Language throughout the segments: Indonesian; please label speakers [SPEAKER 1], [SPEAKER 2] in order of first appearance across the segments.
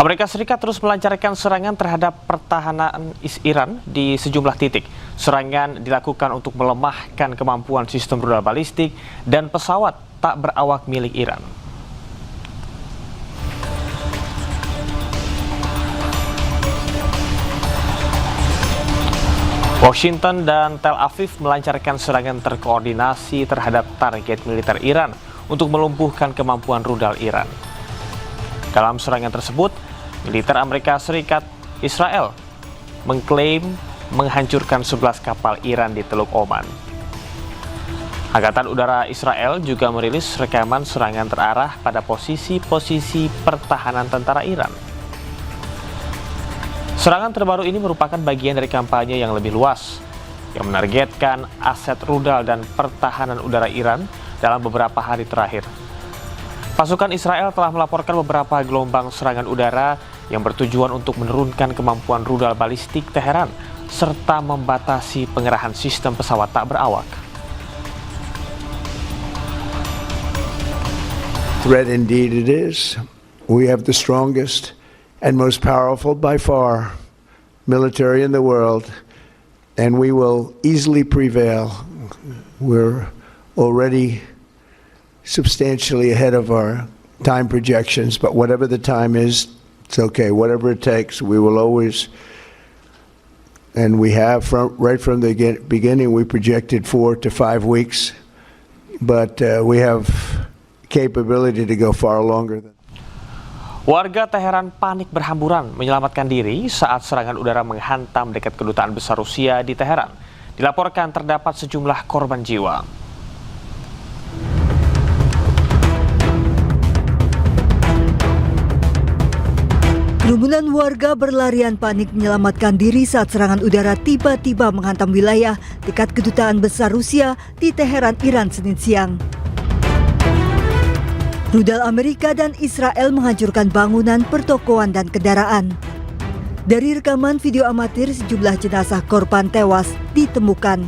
[SPEAKER 1] Amerika Serikat terus melancarkan serangan terhadap pertahanan Iran di sejumlah titik. Serangan dilakukan untuk melemahkan kemampuan sistem rudal balistik dan pesawat tak berawak milik Iran. Washington dan Tel Aviv melancarkan serangan terkoordinasi terhadap target militer Iran untuk melumpuhkan kemampuan rudal Iran. Dalam serangan tersebut, militer Amerika Serikat Israel mengklaim menghancurkan 11 kapal Iran di Teluk Oman. Angkatan Udara Israel juga merilis rekaman serangan terarah pada posisi-posisi pertahanan tentara Iran. Serangan terbaru ini merupakan bagian dari kampanye yang lebih luas, yang menargetkan aset rudal dan pertahanan udara Iran dalam beberapa hari terakhir. Pasukan Israel telah melaporkan beberapa gelombang serangan udara yang bertujuan untuk menurunkan kemampuan rudal balistik Teheran serta membatasi pengerahan sistem pesawat tak berawak.
[SPEAKER 2] Threat indeed it is. We have the strongest and most powerful by far military in the world, and we will easily prevail. We're already substantially ahead of our time projections, but whatever the time is, it's okay. Whatever it takes, we will always, and we have right from the beginning, we projected 4 to 5 weeks, but we have capability to go far longer than.
[SPEAKER 1] Warga Teheran panik berhamburan menyelamatkan diri saat serangan udara menghantam dekat kedutaan besar Rusia di Teheran. Dilaporkan terdapat sejumlah korban jiwa.
[SPEAKER 3] Kerumunan warga berlarian panik menyelamatkan diri saat serangan udara tiba-tiba menghantam wilayah dekat kedutaan besar Rusia di Teheran, Iran, Senin siang. Rudal Amerika dan Israel menghancurkan bangunan, pertokoan, dan kendaraan. Dari rekaman video amatir, sejumlah jenazah korban tewas ditemukan.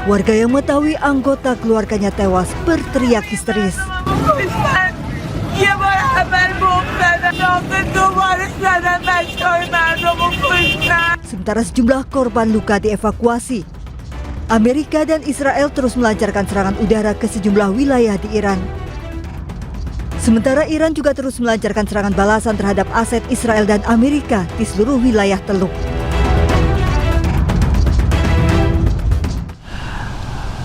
[SPEAKER 3] Warga yang mengetahui anggota keluarganya tewas berteriak histeris. Sementara sejumlah korban luka dievakuasi. Amerika dan Israel terus melancarkan serangan udara ke sejumlah wilayah di Iran. Sementara Iran juga terus melancarkan serangan balasan terhadap aset Israel dan Amerika di seluruh wilayah Teluk.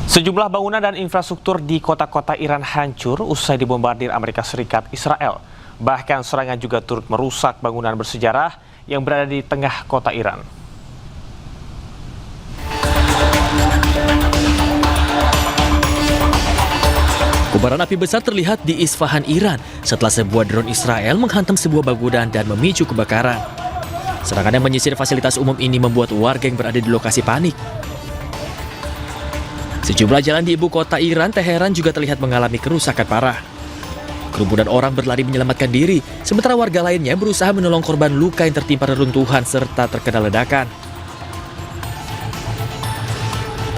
[SPEAKER 1] Sejumlah bangunan dan infrastruktur di kota-kota Iran hancur usai dibombardir Amerika Serikat Israel. Bahkan serangan juga turut merusak bangunan bersejarah yang berada di tengah kota Iran.
[SPEAKER 4] Kobaran api besar terlihat di Isfahan, Iran setelah sebuah drone Israel menghantam sebuah bangunan dan memicu kebakaran. Serangan yang menyisir fasilitas umum ini membuat warga yang berada di lokasi panik. Sejumlah jalan di ibu kota Iran, Teheran juga terlihat mengalami kerusakan parah. Kerumunan orang berlari menyelamatkan diri, sementara warga lainnya berusaha menolong korban luka yang tertimpa reruntuhan serta terkena ledakan.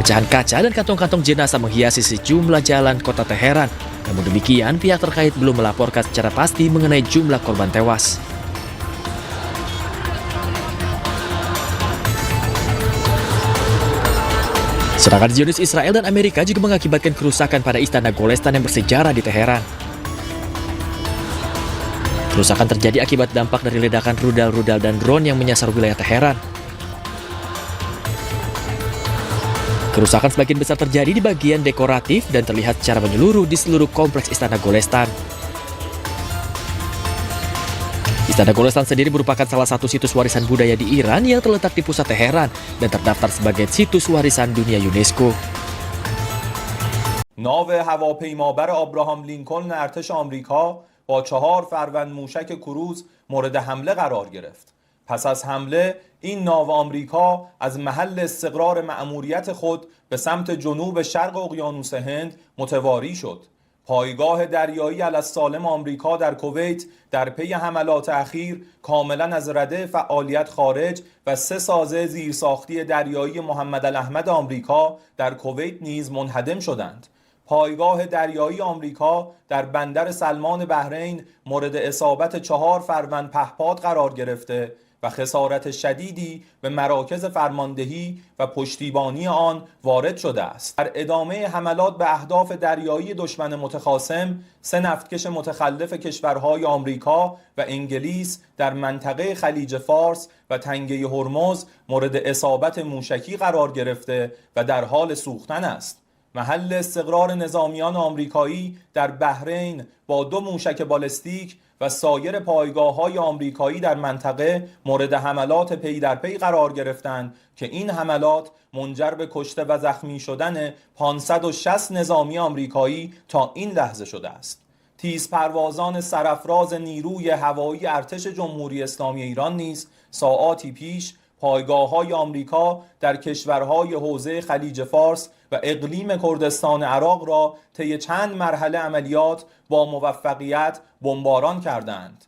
[SPEAKER 4] Pecahan kaca dan kantong-kantong jenazah menghiasi sejumlah jalan kota Teheran. Namun demikian, pihak terkait belum melaporkan secara pasti mengenai jumlah korban tewas. Serangan Zionis Israel dan Amerika juga mengakibatkan kerusakan pada Istana Golestan yang bersejarah di Teheran. Kerusakan terjadi akibat dampak dari ledakan rudal-rudal dan drone yang menyasar wilayah Teheran. Kerusakan sebagian besar terjadi di bagian dekoratif dan terlihat secara menyeluruh di seluruh kompleks Istana Golestan. Istana Golestan sendiri merupakan salah satu situs warisan budaya di Iran yang terletak di pusat Teheran dan terdaftar sebagai situs warisan dunia UNESCO.
[SPEAKER 5] ناو هواپیمابر آبراهام لینکلن ارتش آمریکا با 4 فروند موشک کروز مورد حمله قرار گرفت. پس از حمله این ناو آمریکا از محل استقرار مأموریت خود به سمت جنوب شرق اقیانوس هند متواری شد. پایگاه دریایی السالم آمریکا در کویت در پی حملات اخیر کاملا از رده فعالیت خارج و 3 سازه زیرساختی دریایی محمد الاحمد آمریکا در کویت نیز منهدم شدند. پایگاه دریایی آمریکا در بندر سلمان بحرین مورد اصابت 4 فروند پهپاد قرار گرفته و خسارت شدیدی به مراکز فرماندهی و پشتیبانی آن وارد شده است. در ادامه حملات به اهداف دریایی دشمن متخاصم، 3 نفتکش متخلف کشورهای آمریکا و انگلیس در منطقه خلیج فارس و تنگه هرمز مورد اصابت موشکی قرار گرفته و در حال سوختن است. محل استقرار نظامیان آمریکایی در بحرین با 2 موشک بالستیک و سایر پایگاه‌های آمریکایی در منطقه مورد حملات پی در پی قرار گرفتند که این حملات منجر به کشته و زخمی شدن 560 نظامی آمریکایی تا این لحظه شده است. تیزپروازان سرافراز نیروی هوایی ارتش جمهوری اسلامی ایران نیز ساعاتی پیش پایگاه‌های آمریکا در کشورهای حوزه خلیج فارس و اقلیم کردستان عراق را طی چند مرحله عملیات با موفقیت بمباران کردند.